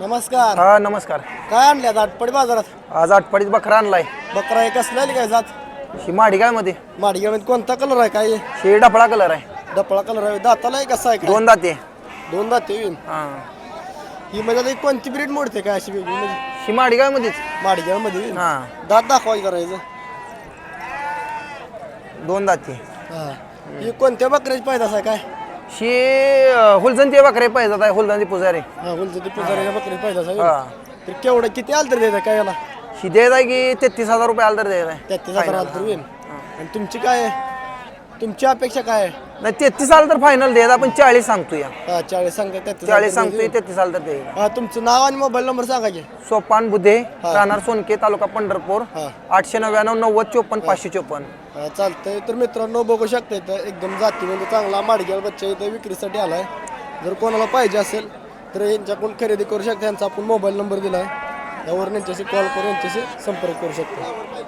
नमस्कार. हा नमस्कार. काय आणले आज आटपाडी बाजारात? आज आटपाडीत बकरा आणलाय. बकरा आहे कसला आहे काय जात? ही माडिगाळ मध्ये माडग्यामध्ये कोणता कलर आहे काय? ही डफळा कलर आहे. डपळा कलर आहे. दाताला आहे कसा आहे काय? दोन दाते. दोन दाते येईन. हा ही म्हणजे आता कोणती ब्रीड मोडते काय अशी वेगळी म्हणजे ही माडिगाळ मध्येच. माडग्यामध्ये येईन. हा दात दाखवाय करायचं. दोन दाते. हा ही कोणत्या बकऱ्याची पैदास आहे काय? ही हुलजंती बकरे पाहिजे आहे. हुलजंती पुजारी. हा बोलतो ते पुजाऱ्याच्या बकऱ्याची पैदास आहे. हा तर केवढं किती आलं तर द्यायचं काय याला? ही देत आहे की 33,000 रुपये आलं तर देत आहे. 33,000 आलं तर येईन. आणि तुमची काय आहे? तुमची अपेक्षा काय आहे? नाही 33 आलं तर फायनल देत आपण 40 सांगतो या. हा 40 सांगा 40 सांगतोय 33 आलं तर देत. हा तुमचं नाव आणि मोबाईल नंबर सांगा की. सोपान बुधे हा. राहणार सोनके तालुका पंढरपूर हा. 899 90 54 554. हा, चालतंय तर मित्रांनो बघू शकता इथं एकदम जातीमध्ये चांगला माडग्याळ बच्चा इथं विक्रीसाठी आलाय. जर कोणाला पाहिजे असेल तर यांच्याकडून खरेदी करू शकता. यांचा आपण मोबाईल नंबर दिला आहे त्यावर यांच्याशी कॉल करून यांच्याशी संपर्क करू शकतो.